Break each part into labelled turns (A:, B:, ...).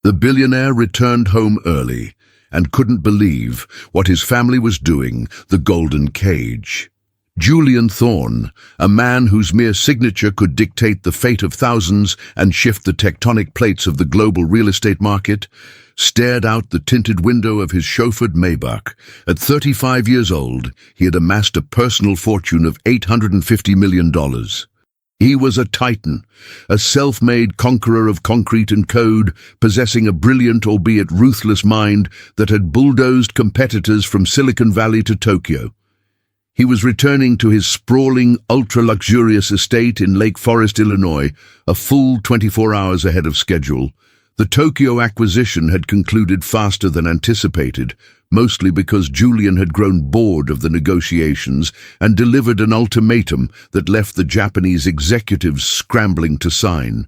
A: The billionaire returned home early and couldn't believe what his family was doing, the golden cage. Julian Thorne, a man whose mere signature could dictate the fate of thousands and shift the tectonic plates of the global real estate market, stared out the tinted window of his chauffeured Maybach. At 35 years old, he had amassed a personal fortune of $850 million. He was a titan, a self-made conqueror of concrete and code, possessing a brilliant albeit ruthless mind that had bulldozed competitors from Silicon Valley to Tokyo. He was returning to his sprawling, ultra-luxurious estate in Lake Forest, Illinois, a full 24 hours ahead of schedule. The Tokyo acquisition had concluded faster than anticipated, mostly because Julian had grown bored of the negotiations and delivered an ultimatum that left the Japanese executives scrambling to sign.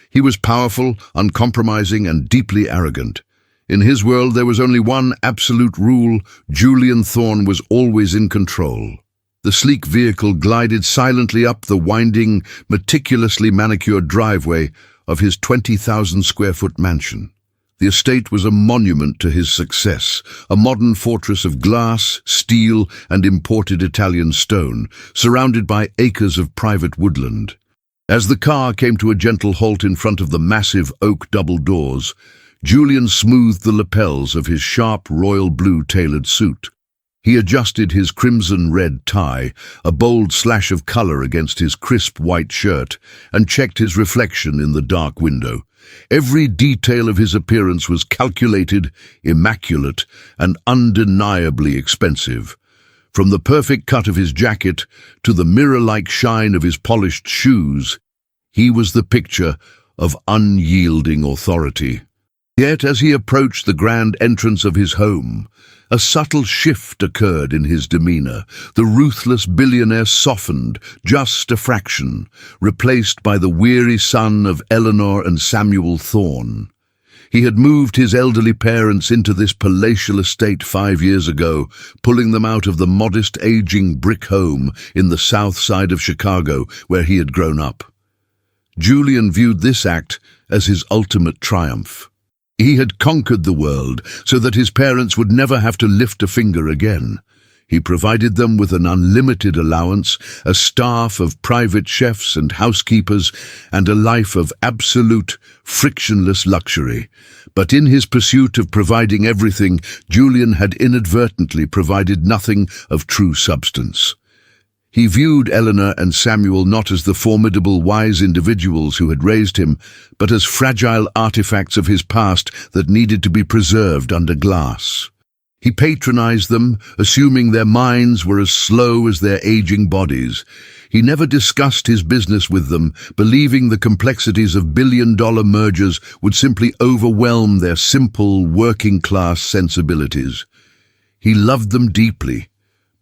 A: He was powerful, uncompromising, and deeply arrogant. In his world, there was only one absolute rule: Julian Thorne was always in control. The sleek vehicle glided silently up the winding, meticulously manicured driveway of his 20,000-square-foot mansion. The estate was a monument to his success, a modern fortress of glass, steel, and imported Italian stone, surrounded by acres of private woodland. As the car came to a gentle halt in front of the massive oak double doors, Julian smoothed the lapels of his sharp royal blue tailored suit. He adjusted his crimson-red tie, a bold slash of color against his crisp white shirt, and checked his reflection in the dark window. Every detail of his appearance was calculated, immaculate, and undeniably expensive. From the perfect cut of his jacket to the mirror-like shine of his polished shoes, he was the picture of unyielding authority. Yet as he approached the grand entrance of his home, a subtle shift occurred in his demeanor. The ruthless billionaire softened just a fraction, replaced by the weary son of Eleanor and Samuel Thorne. He had moved his elderly parents into this palatial estate 5 years ago, pulling them out of the modest, aging brick home in the south side of Chicago, where he had grown up. Julian viewed this act as his ultimate triumph. He had conquered the world so that his parents would never have to lift a finger again. He provided them with an unlimited allowance, a staff of private chefs and housekeepers, and a life of absolute, frictionless luxury. But in his pursuit of providing everything, Julian had inadvertently provided nothing of true substance. He viewed Eleanor and Samuel not as the formidable, wise individuals who had raised him, but as fragile artifacts of his past that needed to be preserved under glass. He patronized them, assuming their minds were as slow as their aging bodies. He never discussed his business with them, believing the complexities of billion-dollar mergers would simply overwhelm their simple, working-class sensibilities. He loved them deeply,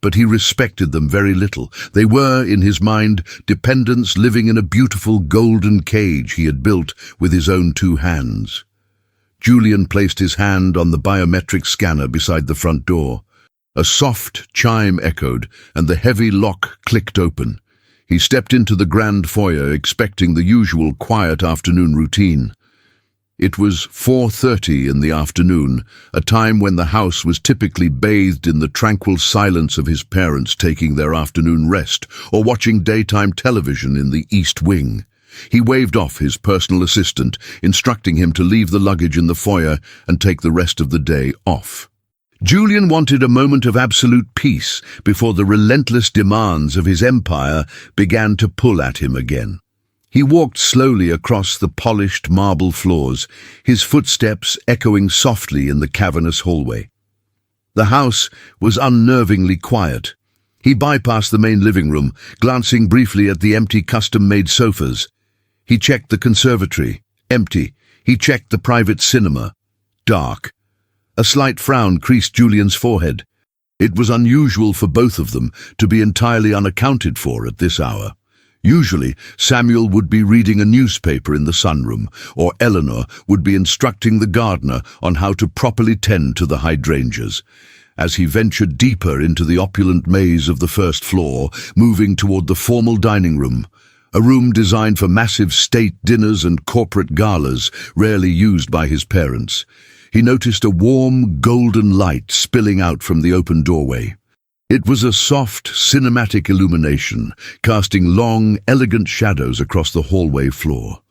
A: but he respected them very little. They were, in his mind, dependents living in a beautiful golden cage he had built with his own 2 hands. Julian placed his hand on the biometric scanner beside the front door. A soft chime echoed, and the heavy lock clicked open. He stepped into the grand foyer, expecting the usual quiet afternoon routine. It was 4:30 in the afternoon, a time when the house was typically bathed in the tranquil silence of his parents taking their afternoon rest or watching daytime television in the East Wing. He waved off his personal assistant, instructing him to leave the luggage in the foyer and take the rest of the day off. Julian wanted a moment of absolute peace before the relentless demands of his empire began to pull at him again. He walked slowly across the polished marble floors, his footsteps echoing softly in the cavernous hallway. The house was unnervingly quiet. He bypassed the main living room, glancing briefly at the empty custom-made sofas. He checked the conservatory, empty. He checked the private cinema, dark. A slight frown creased Julian's forehead. It was unusual for both of them to be entirely unaccounted for at this hour. Usually, Samuel would be reading a newspaper in the sunroom, or Eleanor would be instructing the gardener on how to properly tend to the hydrangeas. As he ventured deeper into the opulent maze of the first floor, moving toward the formal dining room, a room designed for massive state dinners and corporate galas, rarely used by his parents. He noticed a warm, golden light spilling out from the open doorway. It was a soft, cinematic illumination, casting long, elegant shadows across the hallway floor.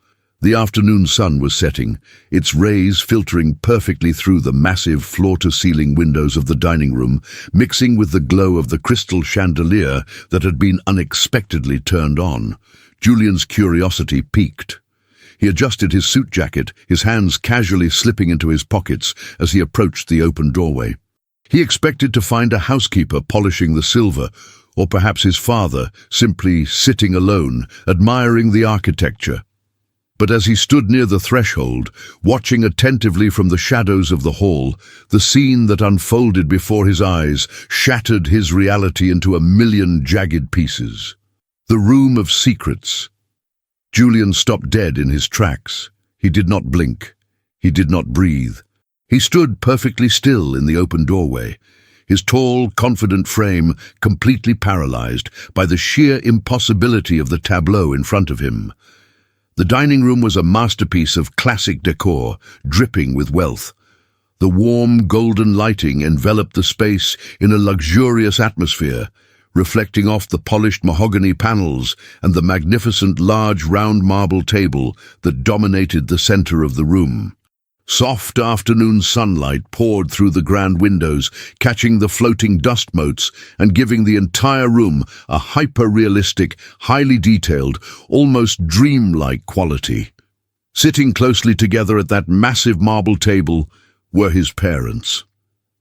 A: The afternoon sun was setting, its rays filtering perfectly through the massive floor-to-ceiling windows of the dining room, mixing with the glow of the crystal chandelier that had been unexpectedly turned on. Julian's curiosity piqued. He adjusted his suit jacket, his hands casually slipping into his pockets as he approached the open doorway. He expected to find a housekeeper polishing the silver, or perhaps his father, simply sitting alone, admiring the architecture. But as he stood near the threshold, watching attentively from the shadows of the hall, the scene that unfolded before his eyes shattered his reality into a million jagged pieces. The room of secrets. Julian stopped dead in his tracks. He did not blink. He did not breathe. He stood perfectly still in the open doorway, his tall, confident frame completely paralyzed by the sheer impossibility of the tableau in front of him. The dining room was a masterpiece of classic decor, dripping with wealth. The warm, golden lighting enveloped the space in a luxurious atmosphere, reflecting off the polished mahogany panels and the magnificent large round marble table that dominated the center of the room. Soft afternoon sunlight poured through the grand windows, catching the floating dust motes and giving the entire room a hyper-realistic, highly detailed, almost dreamlike quality. Sitting closely together at that massive marble table were his parents.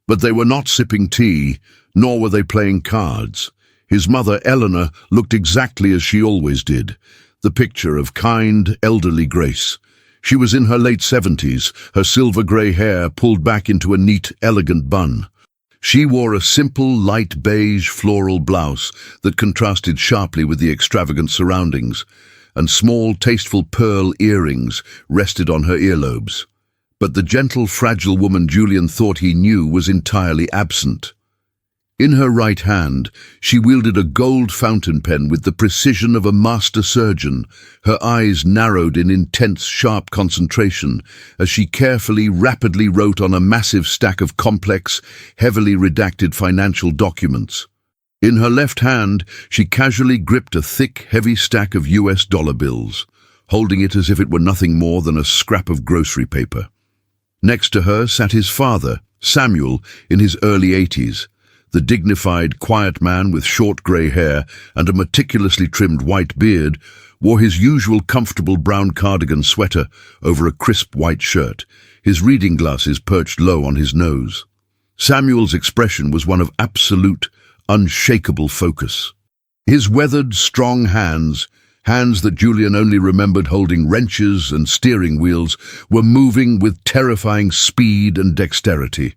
A: But they were not sipping tea, nor were they playing cards. His mother, Eleanor, looked exactly as she always did, the picture of kind, elderly grace. She was in her late 70s, her silver-grey hair pulled back into a neat, elegant bun. She wore a simple, light beige floral blouse that contrasted sharply with the extravagant surroundings, and small, tasteful pearl earrings rested on her earlobes. But the gentle, fragile woman Julian thought he knew was entirely absent. In her right hand, she wielded a gold fountain pen with the precision of a master surgeon, her eyes narrowed in intense, sharp concentration as she carefully, rapidly wrote on a massive stack of complex, heavily redacted financial documents. In her left hand, she casually gripped a thick, heavy stack of US dollar bills, holding it as if it were nothing more than a scrap of grocery paper. Next to her sat his father, Samuel, in his early 80s. The dignified, quiet man with short grey hair and a meticulously trimmed white beard wore his usual comfortable brown cardigan sweater over a crisp white shirt, his reading glasses perched low on his nose. Samuel's expression was one of absolute, unshakable focus. His weathered, strong hands that Julian only remembered holding wrenches and steering wheels, were moving with terrifying speed and dexterity.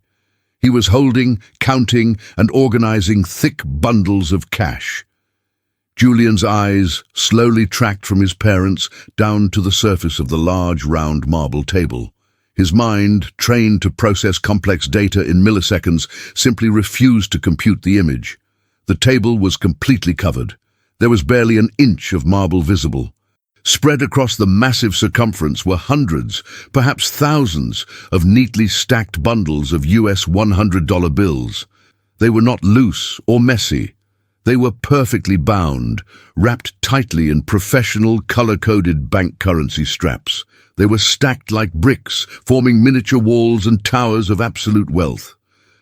A: He was holding, counting, and organizing thick bundles of cash. Julian's eyes slowly tracked from his parents down to the surface of the large, round marble table. His mind, trained to process complex data in milliseconds, simply refused to compute the image. The table was completely covered. There was barely an inch of marble visible. Spread across the massive circumference were hundreds, perhaps thousands, of neatly stacked bundles of US $100 bills. They were not loose or messy. They were perfectly bound, wrapped tightly in professional, color-coded bank currency straps. They were stacked like bricks, forming miniature walls and towers of absolute wealth.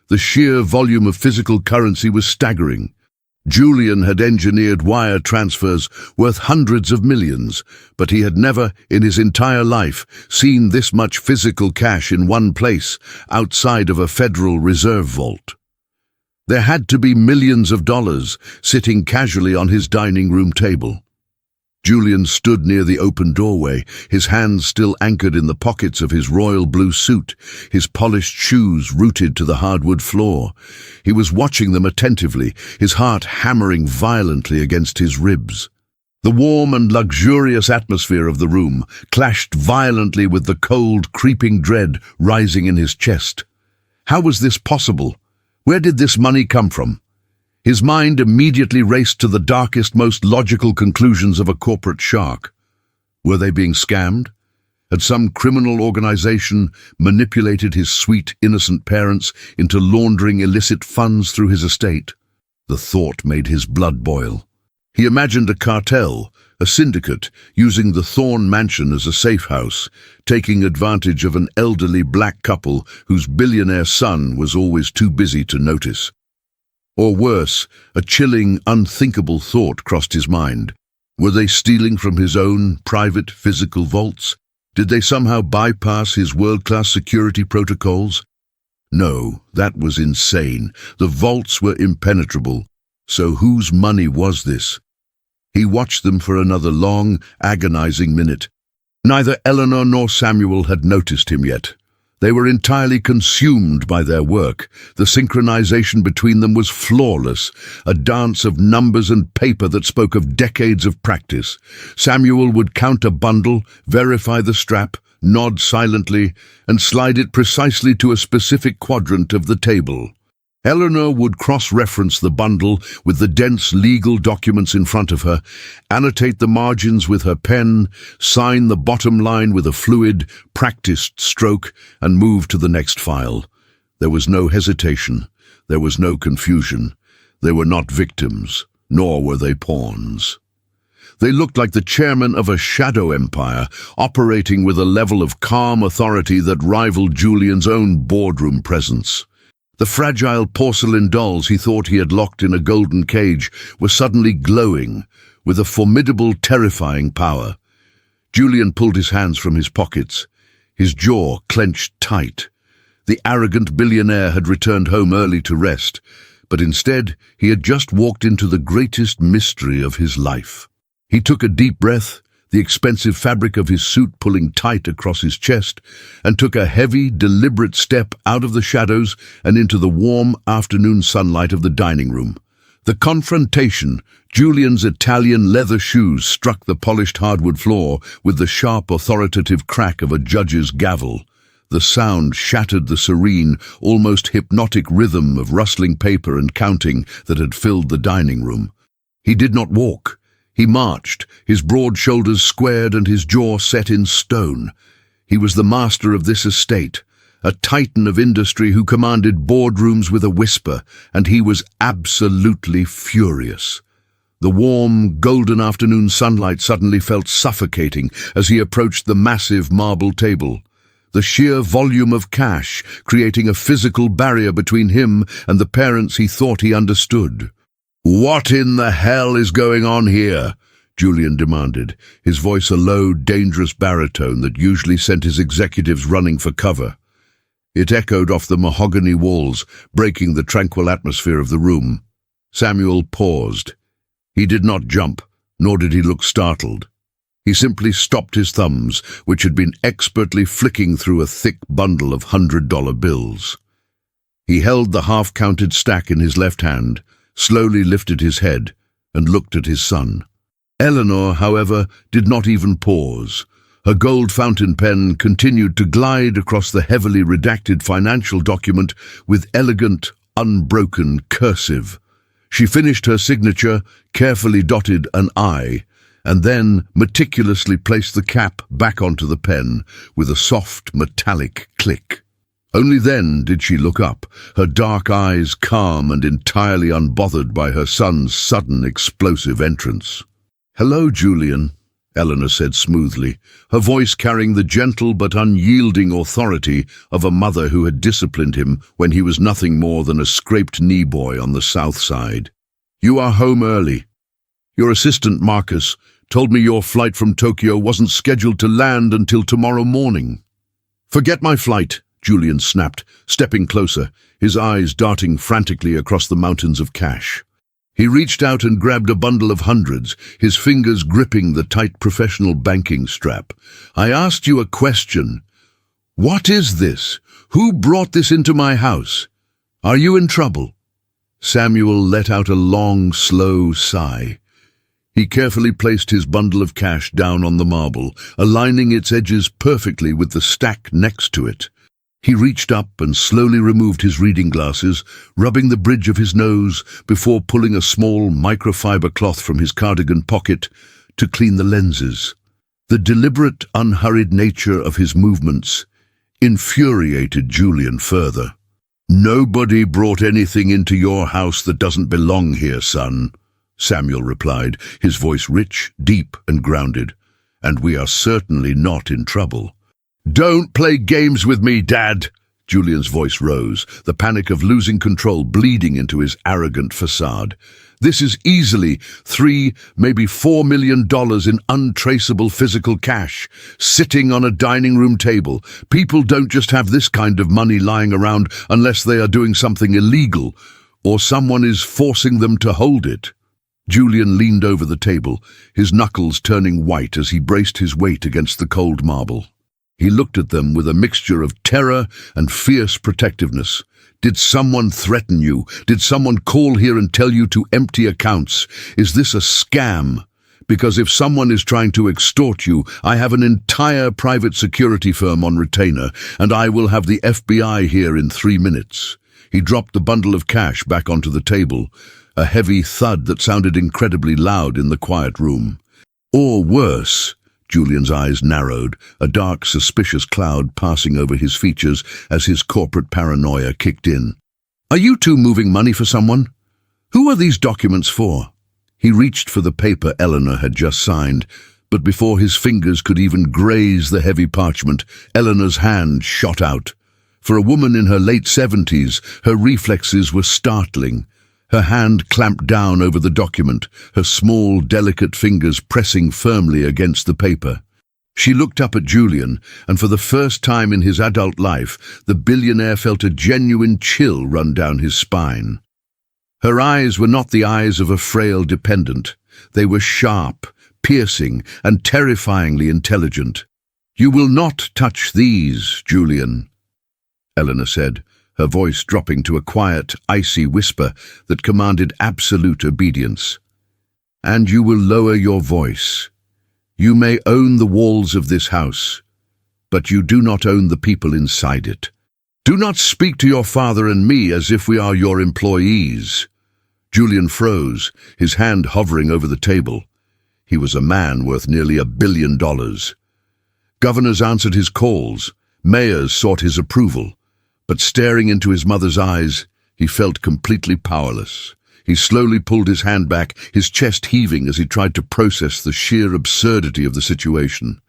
A: The sheer volume of physical currency was staggering. Julian had engineered wire transfers worth hundreds of millions, but he had never, in his entire life, seen this much physical cash in one place, outside of a Federal Reserve vault. There had to be millions of dollars sitting casually on his dining room table. Julian stood near the open doorway, his hands still anchored in the pockets of his royal blue suit, his polished shoes rooted to the hardwood floor. He was watching them attentively, his heart hammering violently against his ribs. The warm and luxurious atmosphere of the room clashed violently with the cold, creeping dread rising in his chest. How was this possible? Where did this money come from? His mind immediately raced to the darkest, most logical conclusions of a corporate shark. Were they being scammed? Had some criminal organization manipulated his sweet, innocent parents into laundering illicit funds through his estate? The thought made his blood boil. He imagined a cartel, a syndicate, using the Thorne mansion as a safe house, taking advantage of an elderly black couple whose billionaire son was always too busy to notice. Or worse, a chilling, unthinkable thought crossed his mind. Were they stealing from his own private physical vaults? Did they somehow bypass his world-class security protocols? No, that was insane. The vaults were impenetrable. So whose money was this? He watched them for another long, agonizing minute. Neither Eleanor nor Samuel had noticed him yet. They were entirely consumed by their work. The synchronization between them was flawless, a dance of numbers and paper that spoke of decades of practice. Samuel would count a bundle, verify the strap, nod silently, and slide it precisely to a specific quadrant of the table. Eleanor would cross-reference the bundle with the dense legal documents in front of her, annotate the margins with her pen, sign the bottom line with a fluid, practiced stroke, and move to the next file. There was no hesitation. There was no confusion. They were not victims, nor were they pawns. They looked like the chairman of a shadow empire, operating with a level of calm authority that rivaled Julian's own boardroom presence. The fragile porcelain dolls he thought he had locked in a golden cage were suddenly glowing with a formidable, terrifying power. Julian pulled his hands from his pockets, his jaw clenched tight. The arrogant billionaire had returned home early to rest, but instead he had just walked into the greatest mystery of his life. He took a deep breath, the expensive fabric of his suit pulling tight across his chest, and took a heavy, deliberate step out of the shadows and into the warm afternoon sunlight of the dining room. The confrontation, Julian's Italian leather shoes struck the polished hardwood floor with the sharp, authoritative crack of a judge's gavel. The sound shattered the serene, almost hypnotic rhythm of rustling paper and counting that had filled the dining room. He did not walk. He marched, his broad shoulders squared and his jaw set in stone. He was the master of this estate, a titan of industry who commanded boardrooms with a whisper, and he was absolutely furious. The warm, golden afternoon sunlight suddenly felt suffocating as he approached the massive marble table. The sheer volume of cash creating a physical barrier between him and the parents he thought he understood. "What in the hell is going on here?" Julian demanded, his voice a low, dangerous baritone that usually sent his executives running for cover. It echoed off the mahogany walls, breaking the tranquil atmosphere of the room. Samuel paused. He did not jump, nor did he look startled. He simply stopped his thumbs, which had been expertly flicking through a thick bundle of $100 bills. He held the half-counted stack in his left hand, slowly lifted his head, and looked at his son. Eleanor, however, did not even pause. Her gold fountain pen continued to glide across the heavily redacted financial document with elegant, unbroken cursive. She finished her signature, carefully dotted an I, and then meticulously placed the cap back onto the pen with a soft, metallic click. Only then did she look up, her dark eyes calm and entirely unbothered by her son's sudden explosive entrance. "Hello, Julian," Eleanor said smoothly, her voice carrying the gentle but unyielding authority of a mother who had disciplined him when he was nothing more than a scraped-knee boy on the south side. "You are home early. Your assistant, Marcus, told me your flight from Tokyo wasn't scheduled to land until tomorrow morning." "Forget my flight," Julian snapped, stepping closer, his eyes darting frantically across the mountains of cash. He reached out and grabbed a bundle of hundreds, his fingers gripping the tight professional banking strap. "I asked you a question. What is this? Who brought this into my house? Are you in trouble?" Samuel let out a long, slow sigh. He carefully placed his bundle of cash down on the marble, aligning its edges perfectly with the stack next to it. He reached up and slowly removed his reading glasses, rubbing the bridge of his nose before pulling a small microfiber cloth from his cardigan pocket to clean the lenses. The deliberate, unhurried nature of his movements infuriated Julian further. "Nobody brought anything into your house that doesn't belong here, son," Samuel replied, his voice rich, deep, and grounded. "And we are certainly not in trouble." "Don't play games with me, Dad!" Julian's voice rose, the panic of losing control bleeding into his arrogant facade. "This is easily $3, maybe $4 million in untraceable physical cash, sitting on a dining room table. People don't just have this kind of money lying around unless they are doing something illegal, or someone is forcing them to hold it." Julian leaned over the table, his knuckles turning white as he braced his weight against the cold marble. He looked at them with a mixture of terror and fierce protectiveness. "Did someone threaten you? Did someone call here and tell you to empty accounts? Is this a scam? Because if someone is trying to extort you, I have an entire private security firm on retainer, and I will have the FBI here in 3 minutes." He dropped the bundle of cash back onto the table, a heavy thud that sounded incredibly loud in the quiet room. Or worse. Julian's eyes narrowed, a dark, suspicious cloud passing over his features as his corporate paranoia kicked in. "Are you two moving money for someone? Who are these documents for?" He reached for the paper Eleanor had just signed, but before his fingers could even graze the heavy parchment, Eleanor's hand shot out. For a woman in her late 70s, her reflexes were startling. Her hand clamped down over the document, her small, delicate fingers pressing firmly against the paper. She looked up at Julian, and for the first time in his adult life, the billionaire felt a genuine chill run down his spine. Her eyes were not the eyes of a frail dependent. They were sharp, piercing, and terrifyingly intelligent. "You will not touch these, Julian," Eleanor said, her voice dropping to a quiet, icy whisper that commanded absolute obedience. "And you will lower your voice. You may own the walls of this house, but you do not own the people inside it. Do not speak to your father and me as if we are your employees." Julian froze, his hand hovering over the table. He was a man worth nearly $1 billion. Governors answered his calls, mayors sought his approval. But staring into his mother's eyes, he felt completely powerless. He slowly pulled his hand back, his chest heaving as he tried to process the sheer absurdity of the situation.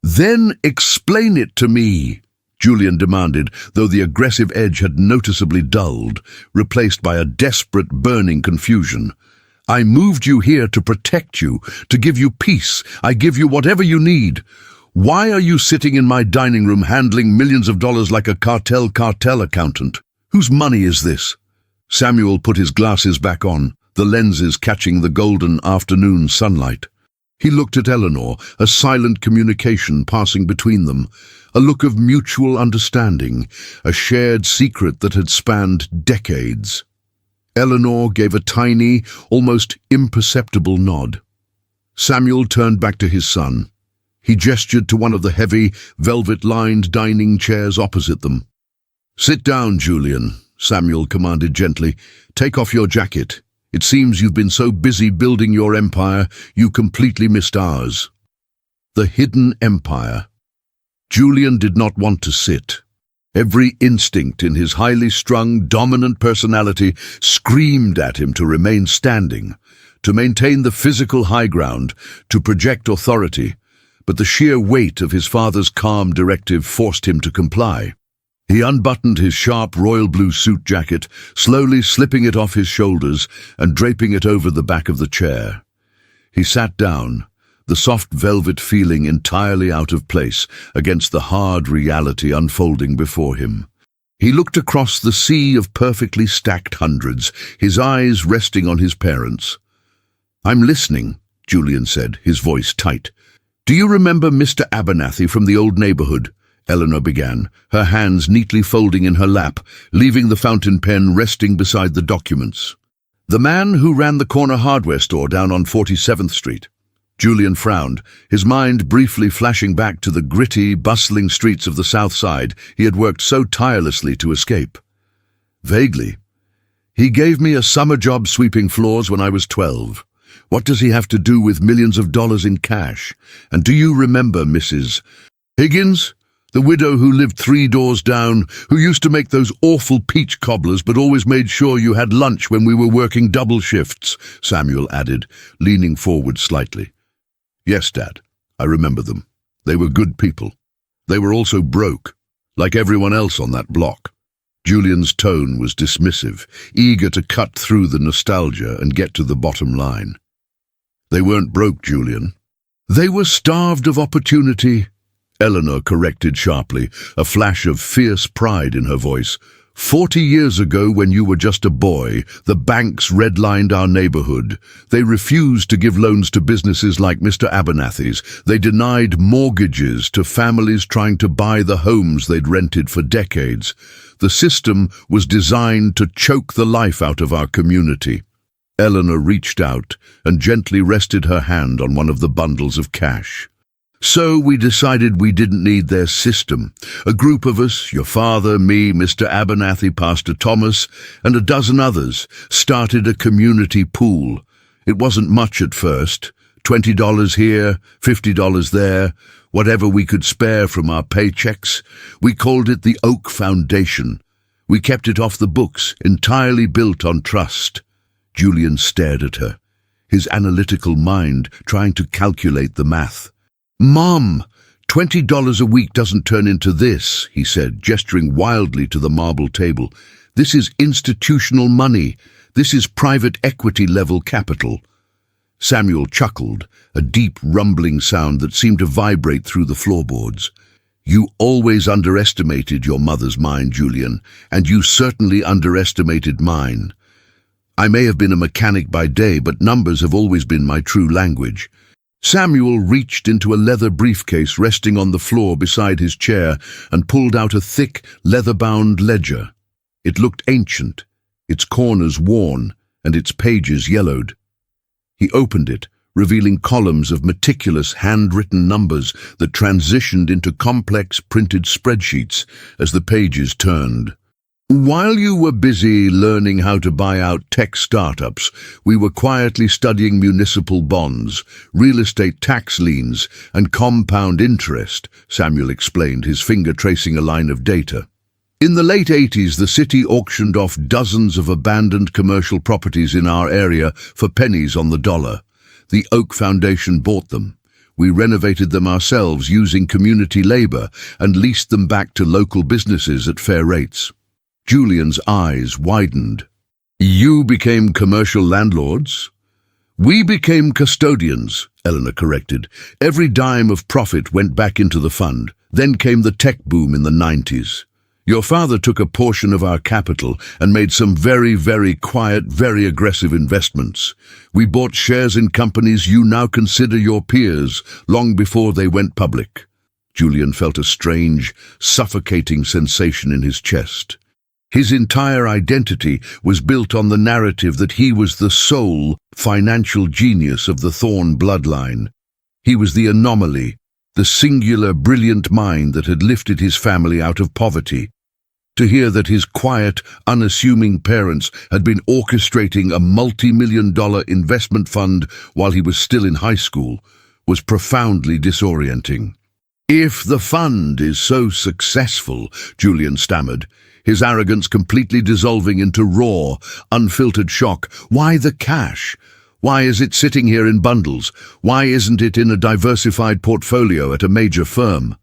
A: "Then explain it to me," Julian demanded, though the aggressive edge had noticeably dulled, replaced by a desperate, burning confusion. "I moved you here to protect you, to give you peace. I give you whatever you need. Why are you sitting in my dining room handling millions of dollars like a cartel accountant? Whose money is this?" Samuel put his glasses back on, the lenses catching the golden afternoon sunlight. He looked at Eleanor, a silent communication passing between them, a look of mutual understanding, a shared secret that had spanned decades. Eleanor gave a tiny, almost imperceptible nod. Samuel turned back to his son. He gestured to one of the heavy, velvet-lined dining chairs opposite them. "Sit down, Julian," Samuel commanded gently. "Take off your jacket. It seems you've been so busy building your empire, you completely missed ours." The hidden empire. Julian did not want to sit. Every instinct in his highly strung, dominant personality screamed at him to remain standing, to maintain the physical high ground, to project authority. But the sheer weight of his father's calm directive forced him to comply. He unbuttoned his sharp royal blue suit jacket, slowly slipping it off his shoulders and draping it over the back of the chair. He sat down, the soft velvet feeling entirely out of place against the hard reality unfolding before him. He looked across the sea of perfectly stacked hundreds, his eyes resting on his parents. "I'm listening," Julian said, his voice tight. "Do you remember Mr. Abernathy from the old neighborhood?" Eleanor began, her hands neatly folding in her lap, leaving the fountain pen resting beside the documents. "The man who ran the corner hardware store down on 47th Street. Julian frowned, his mind briefly flashing back to the gritty, bustling streets of the South Side he had worked so tirelessly to escape. Vaguely. He gave me a summer job sweeping floors when I was 12. What does he have to do with millions of dollars in cash? And do you remember Mrs. Higgins? The widow who lived 3 doors down, who used to make those awful peach cobblers but always made sure you had lunch when we were working double shifts, Samuel added, leaning forward slightly. Yes, Dad, I remember them. They were good people. They were also broke, like everyone else on that block. Julian's tone was dismissive, eager to cut through the nostalgia and get to the bottom line. They weren't broke, Julian. They were starved of opportunity, Eleanor corrected sharply, a flash of fierce pride in her voice. 40 years ago, when you were just a boy, the banks redlined our neighborhood. They refused to give loans to businesses like Mr. Abernathy's. They denied mortgages to families trying to buy the homes they'd rented for decades. The system was designed to choke the life out of our community. Eleanor reached out and gently rested her hand on one of the bundles of cash. So we decided we didn't need their system. A group of us, your father, me, Mr. Abernathy, Pastor Thomas, and a dozen others, started a community pool. It wasn't much at first. $20 here, $50 there, whatever we could spare from our paychecks. We called it the Oak Foundation. We kept it off the books, entirely built on trust. Julian stared at her, his analytical mind trying to calculate the math. Mom, $20 a week doesn't turn into this, he said, gesturing wildly to the marble table. This is institutional money. This is private equity-level capital. Samuel chuckled, a deep rumbling sound that seemed to vibrate through the floorboards. You always underestimated your mother's mind, Julian, and you certainly underestimated mine. I may have been a mechanic by day, but numbers have always been my true language. Samuel reached into a leather briefcase resting on the floor beside his chair and pulled out a thick, leather-bound ledger. It looked ancient, its corners worn and its pages yellowed. He opened it, revealing columns of meticulous handwritten numbers that transitioned into complex printed spreadsheets as the pages turned. While you were busy learning how to buy out tech startups, we were quietly studying municipal bonds, real estate tax liens, and compound interest, Samuel explained, his finger tracing a line of data. In the late 80s, the city auctioned off dozens of abandoned commercial properties in our area for pennies on the dollar. The Oak Foundation bought them. We renovated them ourselves using community labor and leased them back to local businesses at fair rates. Julian's eyes widened. You became commercial landlords? We became custodians, Eleanor corrected. Every dime of profit went back into the fund. Then came the tech boom in the 90s. Your father took a portion of our capital and made some very, very quiet, very aggressive investments. We bought shares in companies you now consider your peers long before they went public. Julian felt a strange, suffocating sensation in his chest. His entire identity was built on the narrative that he was the sole financial genius of the Thorne bloodline. He was the anomaly, the singular, brilliant mind that had lifted his family out of poverty. To hear that his quiet, unassuming parents had been orchestrating a multi-million-dollar investment fund while he was still in high school was profoundly disorienting. If the fund is so successful, Julian stammered, his arrogance completely dissolving into raw, unfiltered shock. Why the cash? Why is it sitting here in bundles? Why isn't it in a diversified portfolio at a major firm?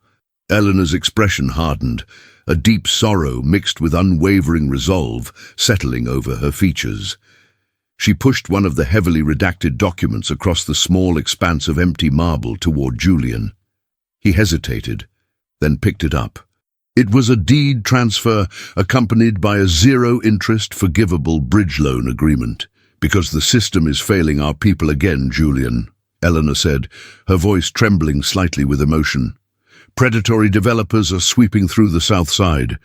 A: Eleanor's expression hardened, a deep sorrow mixed with unwavering resolve settling over her features. She pushed one of the heavily redacted documents across the small expanse of empty marble toward Julian. He hesitated, then picked it up. It was a deed transfer accompanied by a zero-interest, forgivable bridge loan agreement. Because the system is failing our people again, Julian, Eleanor said, her voice trembling slightly with emotion. Predatory developers are sweeping through the South Side.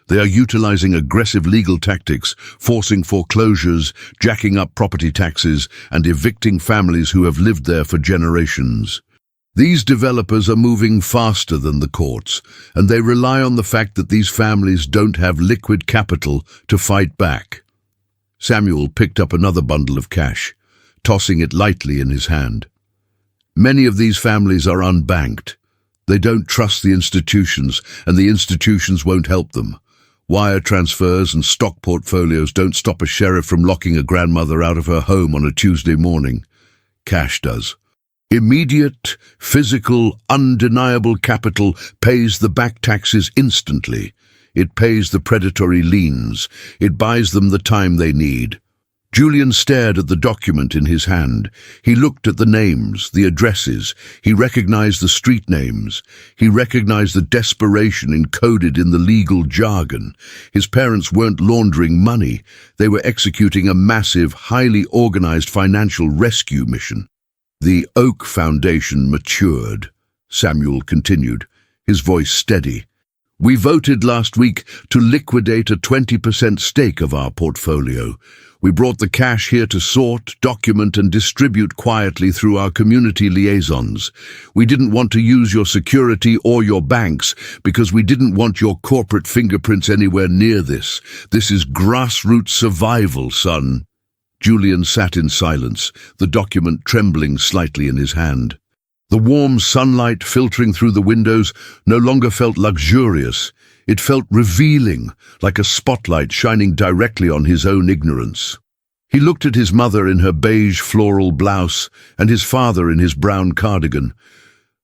A: They are utilizing aggressive legal tactics, forcing foreclosures, jacking up property taxes, and evicting families who have lived there for generations. These developers are moving faster than the courts, and they rely on the fact that these families don't have liquid capital to fight back. Samuel picked up another bundle of cash, tossing it lightly in his hand. Many of these families are unbanked. They don't trust the institutions, and the institutions won't help them. Wire transfers and stock portfolios don't stop a sheriff from locking a grandmother out of her home on a Tuesday morning. Cash does. Immediate, physical, undeniable capital pays the back taxes instantly. It pays the predatory liens. It buys them the time they need. Julian stared at the document in his hand. He looked at the names, the addresses. He recognized the street names. He recognized the desperation encoded in the legal jargon. His parents weren't laundering money. They were executing a massive, highly organized financial rescue mission. The Oak Foundation matured, Samuel continued, his voice steady. We voted last week to liquidate a 20% stake of our portfolio. We brought the cash here to sort, document, and distribute quietly through our community liaisons. We didn't want to use your security or your banks because we didn't want your corporate fingerprints anywhere near this. This is grassroots survival, son. Julian sat in silence, the document trembling slightly in his hand. The warm sunlight filtering through the windows no longer felt luxurious. It felt revealing, like a spotlight shining directly on his own ignorance. He looked at his mother in her beige floral blouse and his father in his brown cardigan.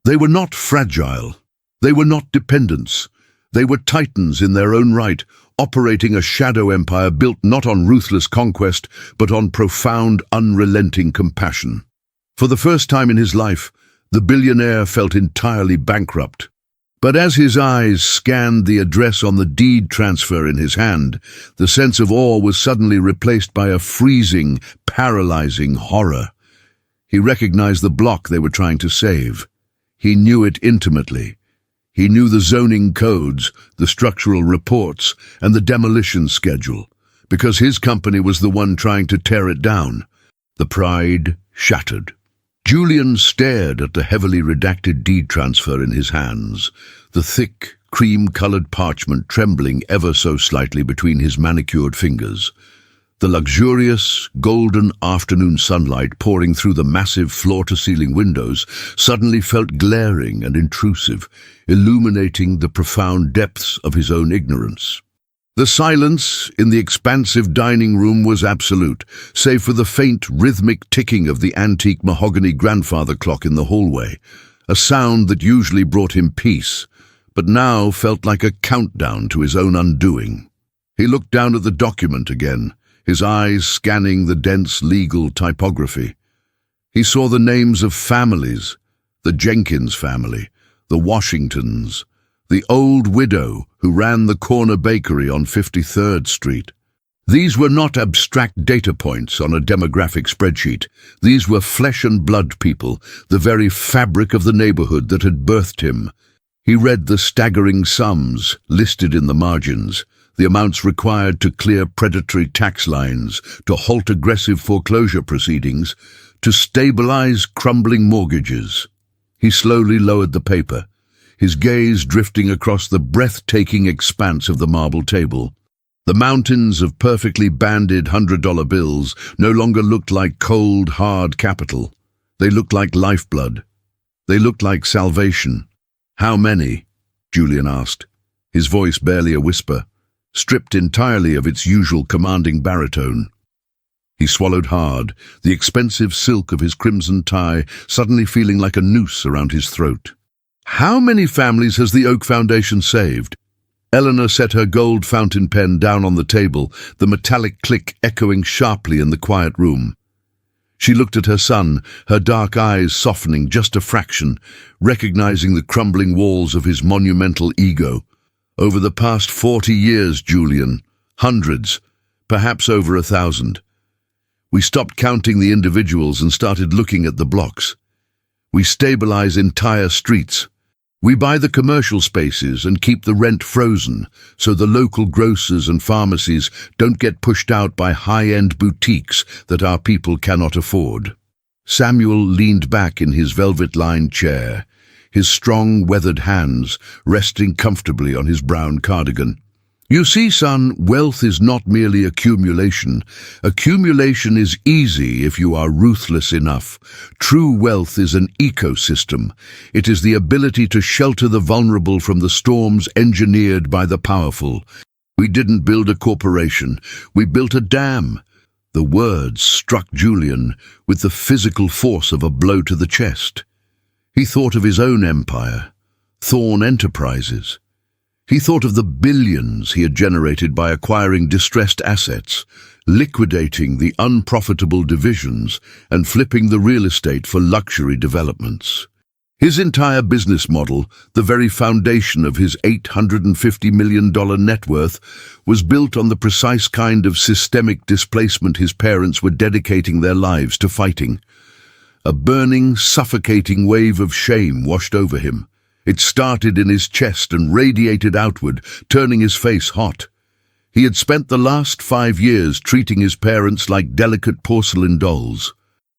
A: They were not fragile. They were not dependents. They were titans in their own right, operating a shadow empire built not on ruthless conquest, but on profound, unrelenting compassion. For the first time in his life, the billionaire felt entirely bankrupt. But as his eyes scanned the address on the deed transfer in his hand, the sense of awe was suddenly replaced by a freezing, paralyzing horror. He recognized the block they were trying to save. He knew it intimately. He knew the zoning codes, the structural reports, and the demolition schedule, because his company was the one trying to tear it down. The pride shattered. Julian stared at the heavily redacted deed transfer in his hands, the thick, cream-colored parchment trembling ever so slightly between his manicured fingers. The luxurious, golden afternoon sunlight pouring through the massive floor-to-ceiling windows suddenly felt glaring and intrusive, illuminating the profound depths of his own ignorance. The silence in the expansive dining room was absolute, save for the faint, rhythmic ticking of the antique mahogany grandfather clock in the hallway, a sound that usually brought him peace, but now felt like a countdown to his own undoing. He looked down at the document again, his eyes scanning the dense legal typography. He saw the names of families, the Jenkins family, the Washingtons, the old widow who ran the corner bakery on 53rd Street. These were not abstract data points on a demographic spreadsheet. These were flesh and blood people, the very fabric of the neighborhood that had birthed him. He read the staggering sums listed in the margins, the amounts required to clear predatory tax lines, to halt aggressive foreclosure proceedings, to stabilize crumbling mortgages. He slowly lowered the paper, his gaze drifting across the breathtaking expanse of the marble table. The mountains of perfectly banded $100 bills no longer looked like cold, hard capital. They looked like lifeblood. They looked like salvation. How many? Julian asked, his voice barely a whisper, stripped entirely of its usual commanding baritone. He swallowed hard, the expensive silk of his crimson tie suddenly feeling like a noose around his throat. How many families has the Oak Foundation saved? Eleanor set her gold fountain pen down on the table, the metallic click echoing sharply in the quiet room. She looked at her son, her dark eyes softening just a fraction, recognizing the crumbling walls of his monumental ego. Over the past 40 years, Julian, hundreds, perhaps over 1,000. We stopped counting the individuals and started looking at the blocks. We stabilize entire streets. We buy the commercial spaces and keep the rent frozen so the local grocers and pharmacies don't get pushed out by high-end boutiques that our people cannot afford. Samuel leaned back in his velvet-lined chair, his strong, weathered hands resting comfortably on his brown cardigan. You see, son, wealth is not merely accumulation. Accumulation is easy if you are ruthless enough. True wealth is an ecosystem. It is the ability to shelter the vulnerable from the storms engineered by the powerful. We didn't build a corporation. We built a dam. The words struck Julian with the physical force of a blow to the chest. He thought of his own empire, Thorne Enterprises. He thought of the billions he had generated by acquiring distressed assets, liquidating the unprofitable divisions, and flipping the real estate for luxury developments. His entire business model, the very foundation of his $850 million net worth, was built on the precise kind of systemic displacement his parents were dedicating their lives to fighting. A burning, suffocating wave of shame washed over him. It started in his chest and radiated outward, turning his face hot. He had spent the last 5 years treating his parents like delicate porcelain dolls.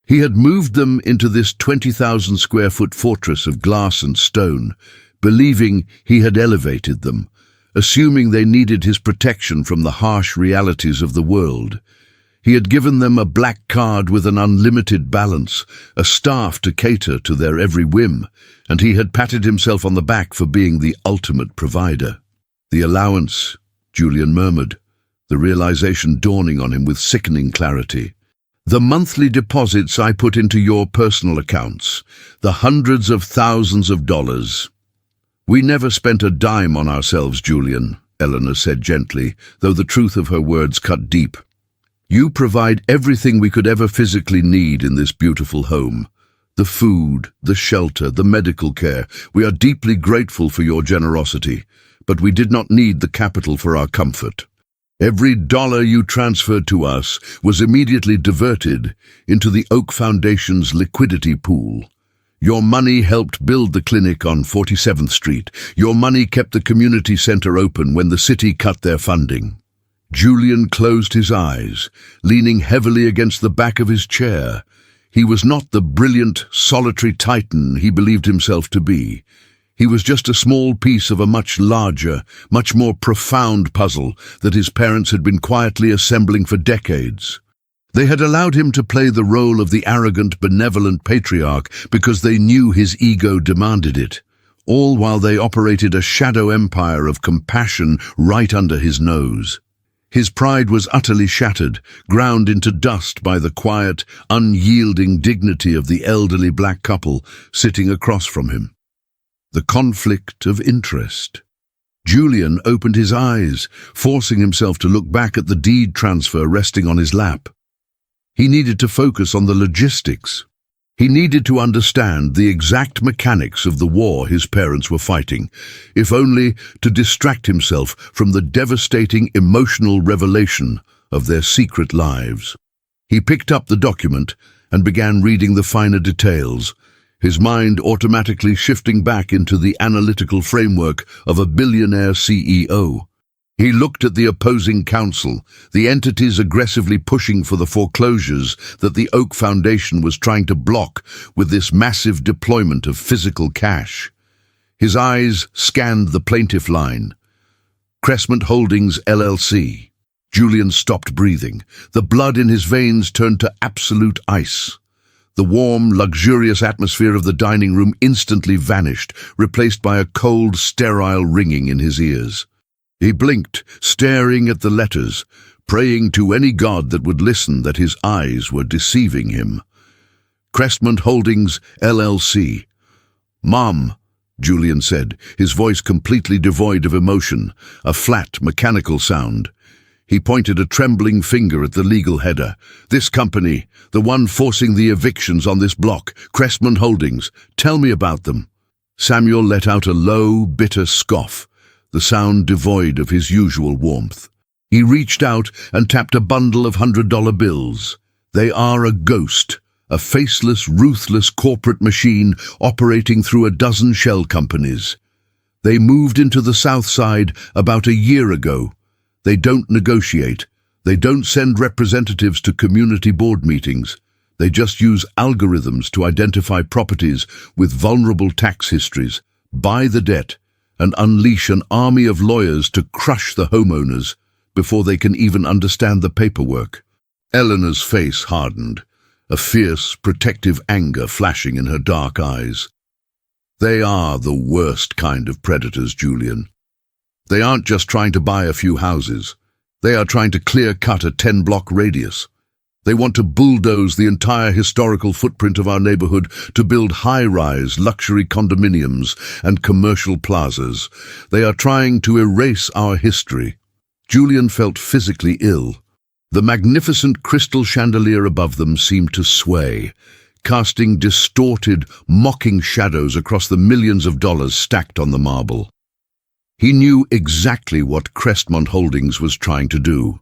A: He had moved them into this 20,000 square foot fortress of glass and stone, believing he had elevated them, assuming they needed his protection from the harsh realities of the world. He had given them a black card with an unlimited balance, a staff to cater to their every whim, and he had patted himself on the back for being the ultimate provider. The allowance, Julian murmured, the realization dawning on him with sickening clarity. The monthly deposits I put into your personal accounts, the hundreds of thousands of dollars. We never spent a dime on ourselves, Julian, Eleanor said gently, though the truth of her words cut deep. You provide everything we could ever physically need in this beautiful home. The food, the shelter, the medical care. We are deeply grateful for your generosity, but we did not need the capital for our comfort. Every dollar you transferred to us was immediately diverted into the Oak Foundation's liquidity pool. Your money helped build the clinic on 47th Street. Your money kept the community center open when the city cut their funding. Julian closed his eyes, leaning heavily against the back of his chair. He was not the brilliant, solitary titan he believed himself to be. He was just a small piece of a much larger, much more profound puzzle that his parents had been quietly assembling for decades. They had allowed him to play the role of the arrogant, benevolent patriarch because they knew his ego demanded it, all while they operated a shadow empire of compassion right under his nose. His pride was utterly shattered, ground into dust by the quiet, unyielding dignity of the elderly black couple sitting across from him. The conflict of interest. Julian opened his eyes, forcing himself to look back at the deed transfer resting on his lap. He needed to focus on the logistics. He needed to understand the exact mechanics of the war his parents were fighting, if only to distract himself from the devastating emotional revelation of their secret lives. He picked up the document and began reading the finer details, his mind automatically shifting back into the analytical framework of a billionaire CEO. He looked at the opposing counsel, the entities aggressively pushing for the foreclosures that the Oak Foundation was trying to block with this massive deployment of physical cash. His eyes scanned the plaintiff line. Cressment Holdings, LLC. Julian stopped breathing. The blood in his veins turned to absolute ice. The warm, luxurious atmosphere of the dining room instantly vanished, replaced by a cold, sterile ringing in his ears. He blinked, staring at the letters, praying to any god that would listen that his eyes were deceiving him. Cressment Holdings, LLC. Mom, Julian said, his voice completely devoid of emotion, a flat, mechanical sound. He pointed a trembling finger at the legal header. This company, the one forcing the evictions on this block, Cressment Holdings, tell me about them. Samuel let out a low, bitter scoff, the sound devoid of his usual warmth. He reached out and tapped a bundle of $100 bills. They are a ghost, a faceless, ruthless corporate machine operating through a dozen shell companies. They moved into the South Side about a year ago. They don't negotiate. They don't send representatives to community board meetings. They just use algorithms to identify properties with vulnerable tax histories, buy the debt, and unleash an army of lawyers to crush the homeowners before they can even understand the paperwork. Eleanor's face hardened, a fierce, protective anger flashing in her dark eyes. They are the worst kind of predators, Julian. They aren't just trying to buy a few houses. They are trying to clear-cut a 10-block radius. They want to bulldoze the entire historical footprint of our neighborhood to build high-rise luxury condominiums and commercial plazas. They are trying to erase our history. Julian felt physically ill. The magnificent crystal chandelier above them seemed to sway, casting distorted, mocking shadows across the millions of dollars stacked on the marble. He knew exactly what Crestmont Holdings was trying to do.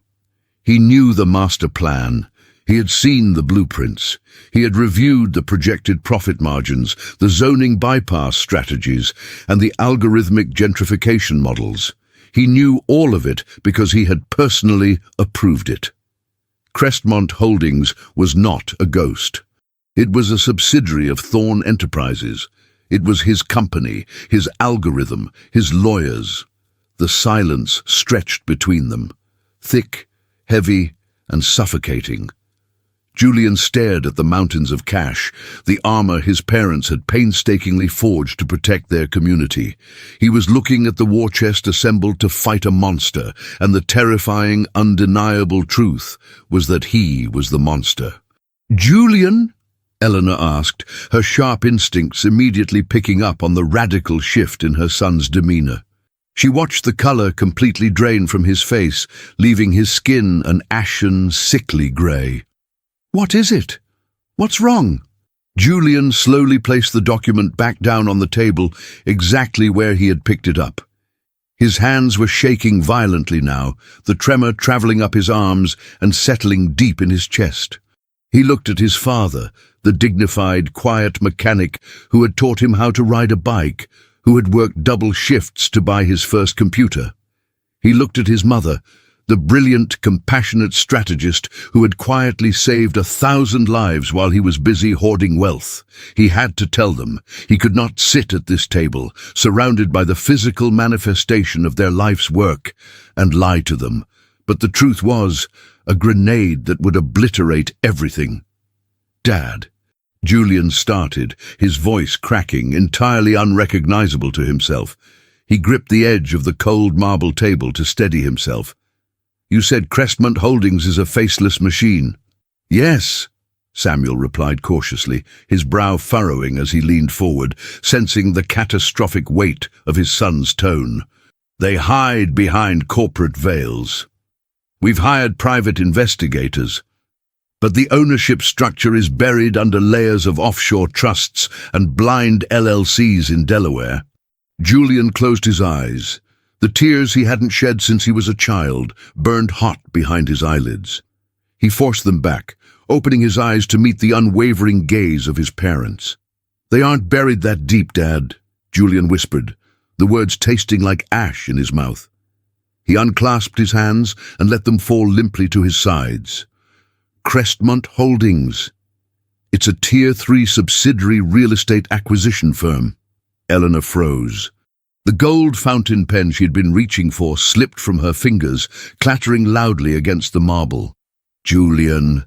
A: He knew the master plan. He had seen the blueprints. He had reviewed the projected profit margins, the zoning bypass strategies, and the algorithmic gentrification models. He knew all of it because he had personally approved it. Crestmont Holdings was not a ghost. It was a subsidiary of Thorne Enterprises. It was his company, his algorithm, his lawyers. The silence stretched between them, thick, heavy, and suffocating. Julian stared at the mountains of cash, the armor his parents had painstakingly forged to protect their community. He was looking at the war chest assembled to fight a monster, and the terrifying, undeniable truth was that he was the monster. "Julian?" Eleanor asked, her sharp instincts immediately picking up on the radical shift in her son's demeanor. She watched the color completely drain from his face, leaving his skin an ashen, sickly gray. "What is it? What's wrong?" Julian slowly placed the document back down on the table, exactly where he had picked it up. His hands were shaking violently now, the tremor traveling up his arms and settling deep in his chest. He looked at his father, the dignified, quiet mechanic who had taught him how to ride a bike, who had worked double shifts to buy his first computer. He looked at his mother, the brilliant, compassionate strategist who had quietly saved 1,000 lives while he was busy hoarding wealth. He had to tell them. He could not sit at this table, surrounded by the physical manifestation of their life's work, and lie to them. But the truth was, a grenade that would obliterate everything. "Dad," Julian started, his voice cracking, entirely unrecognizable to himself. He gripped the edge of the cold marble table to steady himself. "You said Crestmont Holdings is a faceless machine." "Yes," Samuel replied cautiously, his brow furrowing as he leaned forward, sensing the catastrophic weight of his son's tone. "They hide behind corporate veils. We've hired private investigators, but the ownership structure is buried under layers of offshore trusts and blind LLCs in Delaware." Julian closed his eyes. The tears he hadn't shed since he was a child burned hot behind his eyelids. He forced them back, opening his eyes to meet the unwavering gaze of his parents. "They aren't buried that deep, Dad," Julian whispered, the words tasting like ash in his mouth. He unclasped his hands and let them fall limply to his sides. "Crestmont Holdings. It's a Tier 3 subsidiary real estate acquisition firm." Eleanor froze. The gold fountain pen she had been reaching for slipped from her fingers, clattering loudly against the marble. "Julian,"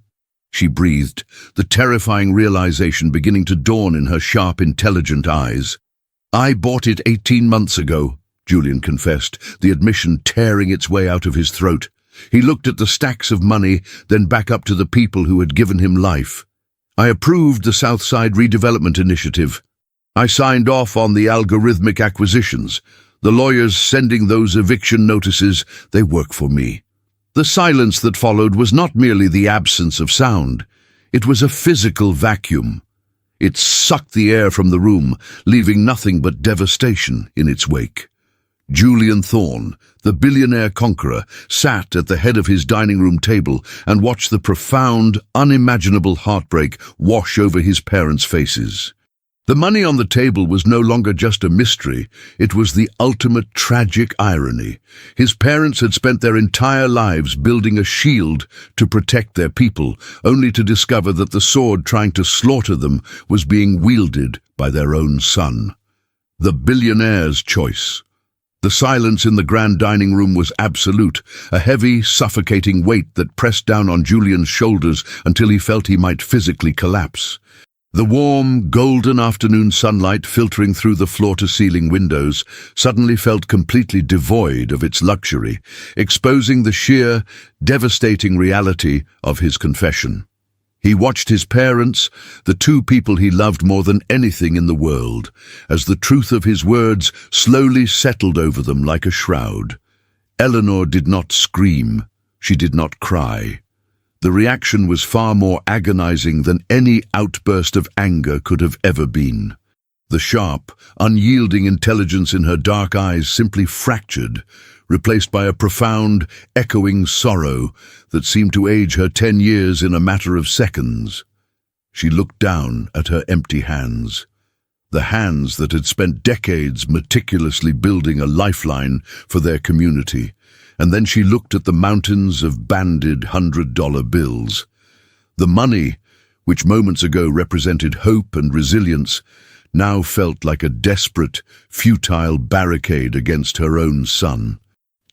A: she breathed, the terrifying realization beginning to dawn in her sharp, intelligent eyes. "I bought it 18 months ago," Julian confessed, the admission tearing its way out of his throat. He looked at the stacks of money, then back up to the people who had given him life. "I approved the Southside Redevelopment Initiative. I signed off on the algorithmic acquisitions. The lawyers sending those eviction notices, they work for me." The silence that followed was not merely the absence of sound. It was a physical vacuum. It sucked the air from the room, leaving nothing but devastation in its wake. Julian Thorne, the billionaire conqueror, sat at the head of his dining room table and watched the profound, unimaginable heartbreak wash over his parents' faces. The money on the table was no longer just a mystery, it was the ultimate tragic irony. His parents had spent their entire lives building a shield to protect their people, only to discover that the sword trying to slaughter them was being wielded by their own son. The billionaire's choice. The silence in the grand dining room was absolute, a heavy, suffocating weight that pressed down on Julian's shoulders until he felt he might physically collapse. The warm, golden afternoon sunlight filtering through the floor-to-ceiling windows suddenly felt completely devoid of its luxury, exposing the sheer, devastating reality of his confession. He watched his parents, the two people he loved more than anything in the world, as the truth of his words slowly settled over them like a shroud. Eleanor did not scream. She did not cry. The reaction was far more agonizing than any outburst of anger could have ever been. The sharp, unyielding intelligence in her dark eyes simply fractured, replaced by a profound, echoing sorrow that seemed to age her 10 years in a matter of seconds. She looked down at her empty hands. The hands that had spent decades meticulously building a lifeline for their community. And then she looked at the mountains of banded $100 bills. The money, which moments ago represented hope and resilience, now felt like a desperate, futile barricade against her own son.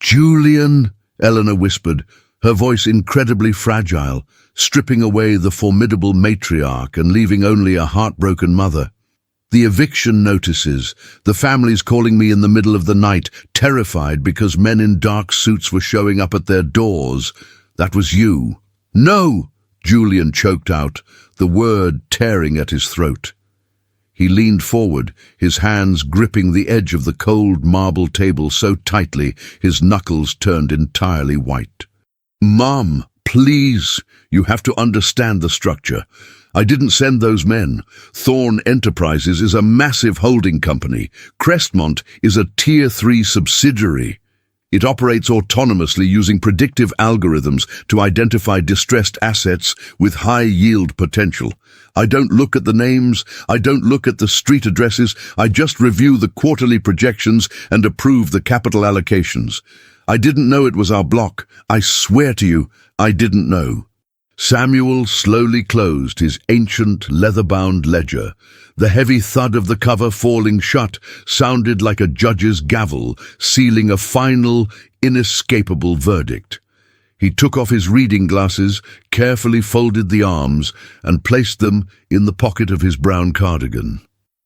A: "Julian," Eleanor whispered, her voice incredibly fragile, stripping away the formidable matriarch and leaving only a heartbroken mother. "The eviction notices, the families calling me in the middle of the night, terrified because men in dark suits were showing up at their doors. That was you." "No!" Julian choked out, the word tearing at his throat. He leaned forward, his hands gripping the edge of the cold marble table so tightly his knuckles turned entirely white. "Mom, please, you have to understand the structure. I didn't send those men. Thorne Enterprises is a massive holding company. Crestmont is a Tier 3 subsidiary. It operates autonomously using predictive algorithms to identify distressed assets with high yield potential. I don't look at the names, I don't look at the street addresses, I just review the quarterly projections and approve the capital allocations. I didn't know it was our block. I swear to you, I didn't know." Samuel slowly closed his ancient, leather-bound ledger. The heavy thud of the cover falling shut sounded like a judge's gavel, sealing a final, inescapable verdict. He took off his reading glasses, carefully folded the arms, and placed them in the pocket of his brown cardigan.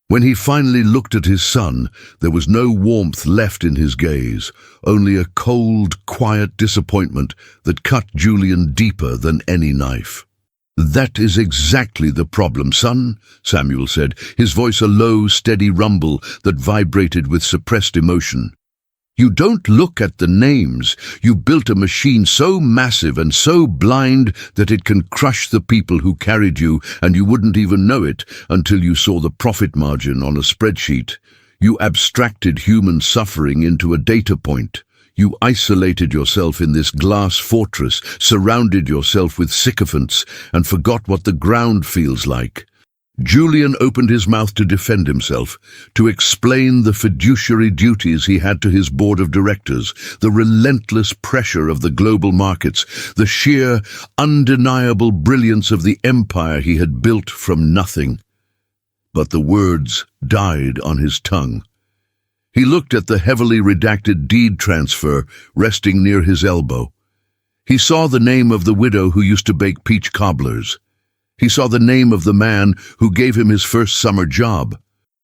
A: When he finally looked at his son, there was no warmth left in his gaze, only a cold, quiet disappointment that cut Julian deeper than any knife. "That is exactly the problem, son," Samuel said, his voice a low, steady rumble that vibrated with suppressed emotion. "You don't look at the names. You built a machine so massive and so blind that it can crush the people who carried you, and you wouldn't even know it until you saw the profit margin on a spreadsheet. You abstracted human suffering into a data point. You isolated yourself in this glass fortress, surrounded yourself with sycophants, and forgot what the ground feels like." Julian opened his mouth to defend himself, to explain the fiduciary duties he had to his board of directors, the relentless pressure of the global markets, the sheer, undeniable brilliance of the empire he had built from nothing. But the words died on his tongue. He looked at the heavily redacted deed transfer resting near his elbow. He saw the name of the widow who used to bake peach cobblers. He saw the name of the man who gave him his first summer job.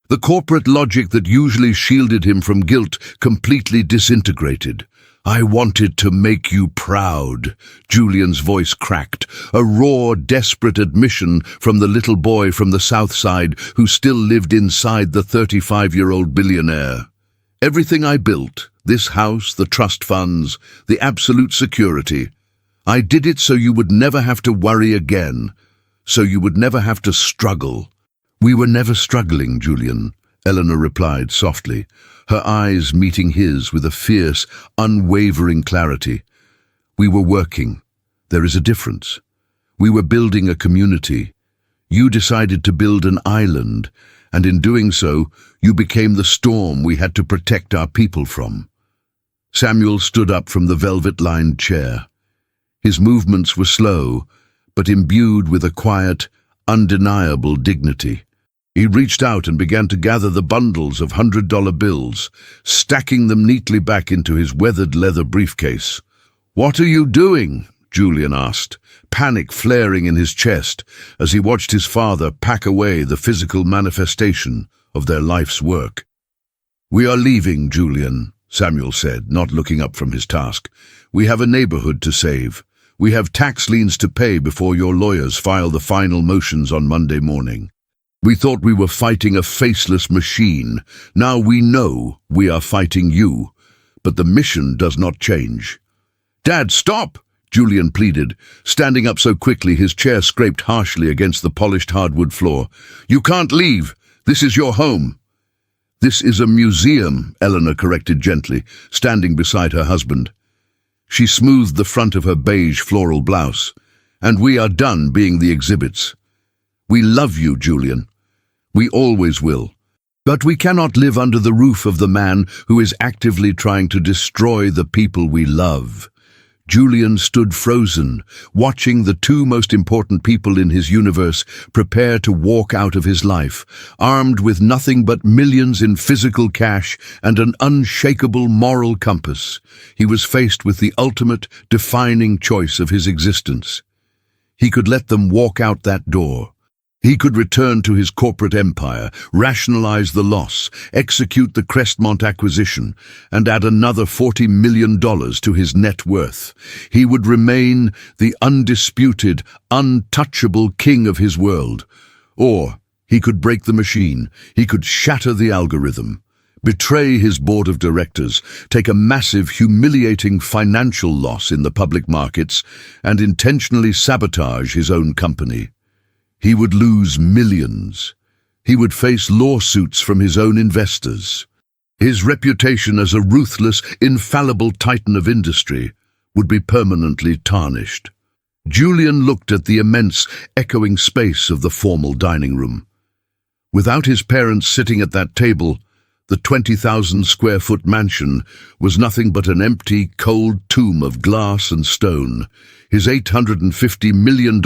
A: The corporate logic that usually shielded him from guilt completely disintegrated. "I wanted to make you proud," Julian's voice cracked, a raw, desperate admission from the little boy from the South Side who still lived inside the 35-year-old billionaire. "Everything I built, this house, the trust funds, the absolute security, I did it so you would never have to worry again. So you would never have to struggle." "We were never struggling, Julian," Eleanor replied softly, her eyes meeting his with a fierce, unwavering clarity. "We were working. There is a difference. We were building a community. You decided to build an island, and in doing so, you became the storm we had to protect our people from." Samuel stood up from the velvet-lined chair. His movements were slow, but imbued with a quiet, undeniable dignity. He reached out and began to gather the bundles of $100 bills, stacking them neatly back into his weathered leather briefcase. "What are you doing?" Julian asked, panic flaring in his chest as he watched his father pack away the physical manifestation of their life's work. "We are leaving, Julian," Samuel said, not looking up from his task. "We have a neighborhood to save. We have tax liens to pay before your lawyers file the final motions on Monday morning. We thought we were fighting a faceless machine. Now we know we are fighting you, but the mission does not change." "Dad, stop!" Julian pleaded, standing up so quickly his chair scraped harshly against the polished hardwood floor. "You can't leave. This is your home." "This is a museum," Eleanor corrected gently, standing beside her husband. She smoothed the front of her beige floral blouse. "And we are done being the exhibits. We love you, Julian. We always will. But we cannot live under the roof of the man who is actively trying to destroy the people we love." Julian stood frozen, watching the two most important people in his universe prepare to walk out of his life, armed with nothing but millions in physical cash and an unshakable moral compass. He was faced with the ultimate, defining choice of his existence. He could let them walk out that door. He could return to his corporate empire, rationalize the loss, execute the Crestmont acquisition, and add another $40 million to his net worth. He would remain the undisputed, untouchable king of his world. Or he could break the machine. He could shatter the algorithm, betray his board of directors, take a massive, humiliating financial loss in the public markets, and intentionally sabotage his own company. He would lose millions. He would face lawsuits from his own investors. His reputation as a ruthless, infallible titan of industry would be permanently tarnished. Julian looked at the immense, echoing space of the formal dining room. Without his parents sitting at that table, the 20,000-square-foot mansion was nothing but an empty, cold tomb of glass and stone. His $850 million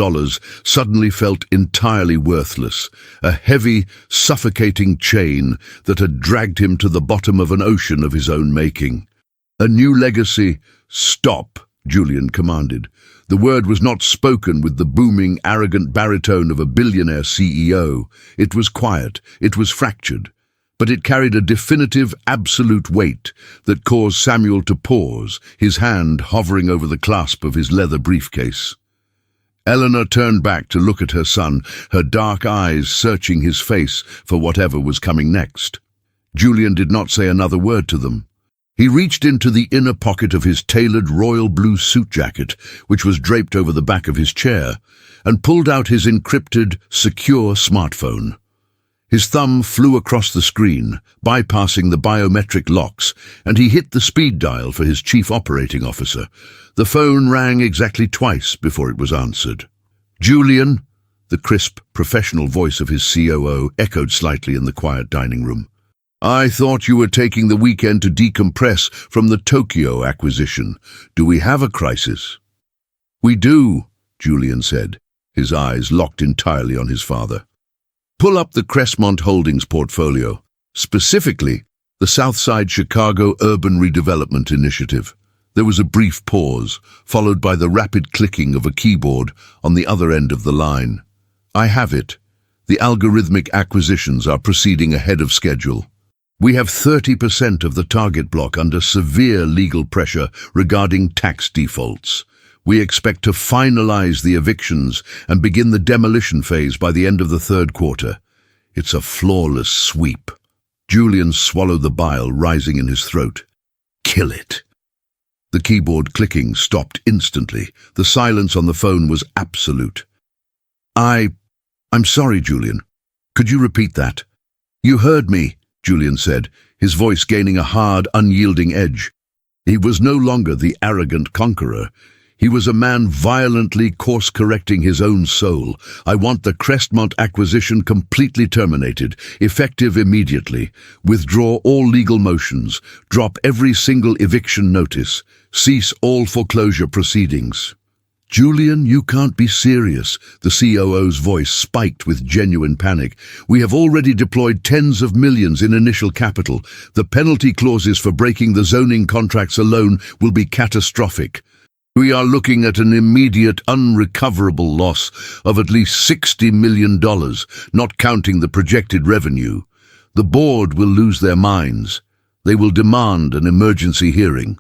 A: suddenly felt entirely worthless, a heavy, suffocating chain that had dragged him to the bottom of an ocean of his own making. A new legacy. "Stop," Julian commanded. The word was not spoken with the booming, arrogant baritone of a billionaire CEO. It was quiet, it was fractured, but it carried a definitive, absolute weight that caused Samuel to pause, his hand hovering over the clasp of his leather briefcase. Eleanor turned back to look at her son, her dark eyes searching his face for whatever was coming next. Julian did not say another word to them. He reached into the inner pocket of his tailored royal blue suit jacket, which was draped over the back of his chair, and pulled out his encrypted, secure smartphone. His thumb flew across the screen, bypassing the biometric locks, and he hit the speed dial for his chief operating officer. The phone rang exactly twice before it was answered. "Julian," the crisp, professional voice of his COO echoed slightly in the quiet dining room. "I thought you were taking the weekend to decompress from the Tokyo acquisition. Do we have a crisis?" "We do," Julian said, his eyes locked entirely on his father. "Pull up the Crestmont Holdings portfolio, specifically the Southside Chicago Urban Redevelopment Initiative." There was a brief pause, followed by the rapid clicking of a keyboard on the other end of the line. "I have it. The algorithmic acquisitions are proceeding ahead of schedule. We have 30% of the target block under severe legal pressure regarding tax defaults. We expect to finalize the evictions and begin the demolition phase by the end of the third quarter. It's a flawless sweep." Julian swallowed the bile rising in his throat. "Kill it." The keyboard clicking stopped instantly. The silence on the phone was absolute. I'm sorry, Julian. Could you repeat that?" "You heard me," Julian said, his voice gaining a hard, unyielding edge. He was no longer the arrogant conqueror. He was a man violently course-correcting his own soul. I want the Crestmont acquisition completely terminated, effective immediately. Withdraw all legal motions. Drop every single eviction notice. Cease all foreclosure proceedings. Julian, you can't be serious. The COO's voice spiked with genuine panic. We have already deployed tens of millions in initial capital. The penalty clauses for breaking the zoning contracts alone will be catastrophic. We are looking at an immediate, unrecoverable loss of at least $60 million, not counting the projected revenue. The board will lose their minds. They will demand an emergency hearing.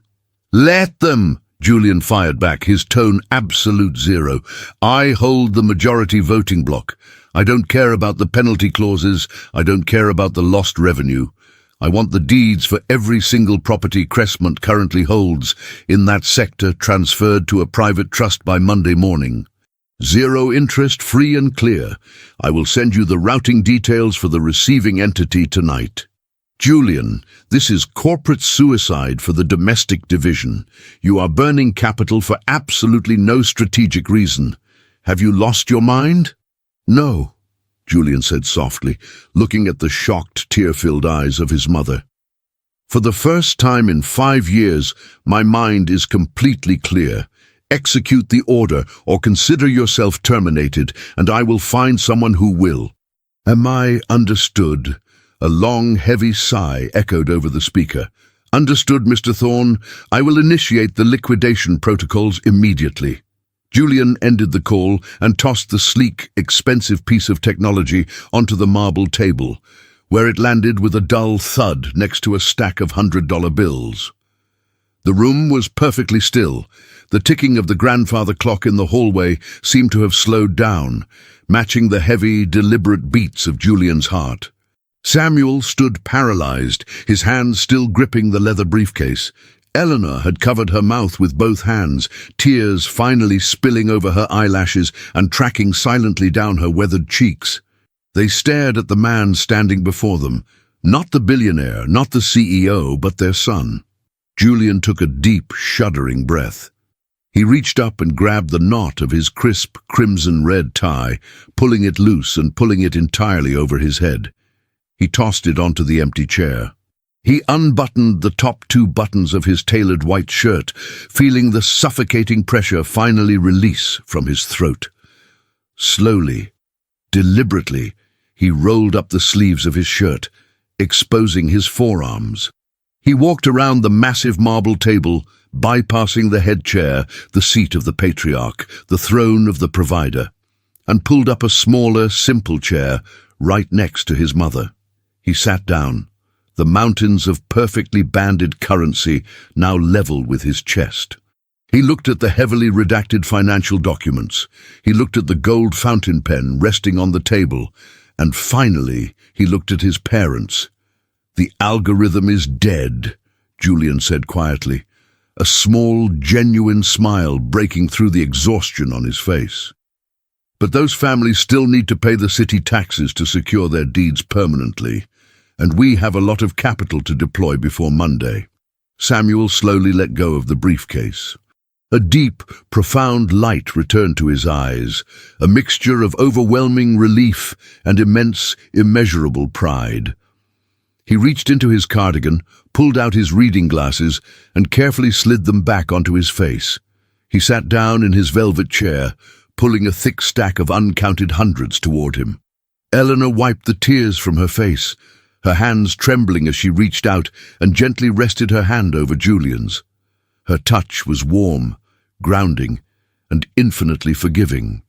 A: Let them! Julian fired back, his tone absolute zero. I hold the majority voting bloc. I don't care about the penalty clauses. I don't care about the lost revenue. I want the deeds for every single property Crestmont currently holds in that sector transferred to a private trust by Monday morning. Zero interest, free and clear. I will send you the routing details for the receiving entity tonight. Julian, this is corporate suicide for the domestic division. You are burning capital for absolutely no strategic reason. Have you lost your mind? No, Julian said softly, looking at the shocked, tear-filled eyes of his mother. For the first time in 5 years, my mind is completely clear. Execute the order or consider yourself terminated, and I will find someone who will. Am I understood? A long, heavy sigh echoed over the speaker. Understood, Mr. Thorne. I will initiate the liquidation protocols immediately. Julian ended the call and tossed the sleek, expensive piece of technology onto the marble table, where it landed with a dull thud next to a stack of $100 bills. The room was perfectly still. The ticking of the grandfather clock in the hallway seemed to have slowed down, matching the heavy, deliberate beats of Julian's heart. Samuel stood paralyzed, his hands still gripping the leather briefcase. Eleanor had covered her mouth with both hands, tears finally spilling over her eyelashes and tracking silently down her weathered cheeks. They stared at the man standing before them, not the billionaire, not the CEO, but their son. Julian took a deep, shuddering breath. He reached up and grabbed the knot of his crisp, crimson-red tie, pulling it loose and pulling it entirely over his head. He tossed it onto the empty chair. He unbuttoned the top 2 buttons of his tailored white shirt, feeling the suffocating pressure finally release from his throat. Slowly, deliberately, he rolled up the sleeves of his shirt, exposing his forearms. He walked around the massive marble table, bypassing the head chair, the seat of the patriarch, the throne of the provider, and pulled up a smaller, simple chair right next to his mother. He sat down, the mountains of perfectly banded currency now leveled with his chest. He looked at the heavily redacted financial documents. He looked at the gold fountain pen resting on the table. And finally, he looked at his parents. The algorithm is dead, Julian said quietly, a small, genuine smile breaking through the exhaustion on his face. But those families still need to pay the city taxes to secure their deeds permanently, and we have a lot of capital to deploy before Monday. Samuel slowly let go of the briefcase. A deep, profound light returned to his eyes, a mixture of overwhelming relief and immense, immeasurable pride. He reached into his cardigan, pulled out his reading glasses, and carefully slid them back onto his face. He sat down in his velvet chair, pulling a thick stack of uncounted hundreds toward him. Eleanor wiped the tears from her face, her hands trembling as she reached out and gently rested her hand over Julian's. Her touch was warm, grounding, and infinitely forgiving.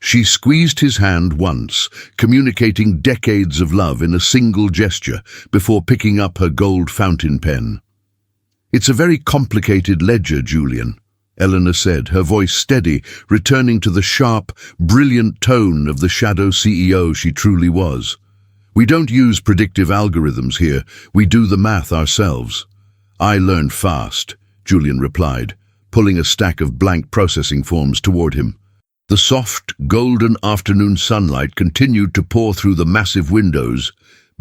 A: She squeezed his hand once, communicating decades of love in a single gesture before picking up her gold fountain pen. "It's a very complicated ledger, Julian," Eleanor said, her voice steady, returning to the sharp, brilliant tone of the shadow CEO she truly was. "We don't use predictive algorithms here. We do the math ourselves." "I learned fast," Julian replied, pulling a stack of blank processing forms toward him. The soft, golden afternoon sunlight continued to pour through the massive windows,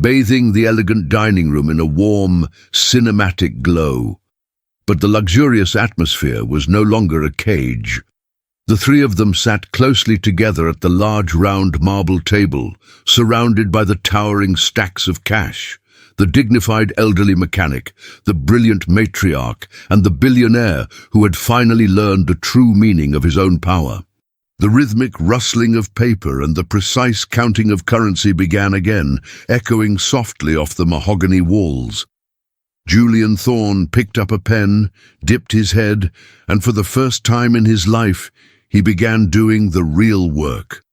A: bathing the elegant dining room in a warm, cinematic glow. But the luxurious atmosphere was no longer a cage. The three of them sat closely together at the large round marble table, surrounded by the towering stacks of cash. The dignified elderly mechanic, the brilliant matriarch, and the billionaire who had finally learned the true meaning of his own power. The rhythmic rustling of paper and the precise counting of currency began again, echoing softly off the mahogany walls. Julian Thorne picked up a pen, dipped his head, and for the first time in his life, he began doing the real work.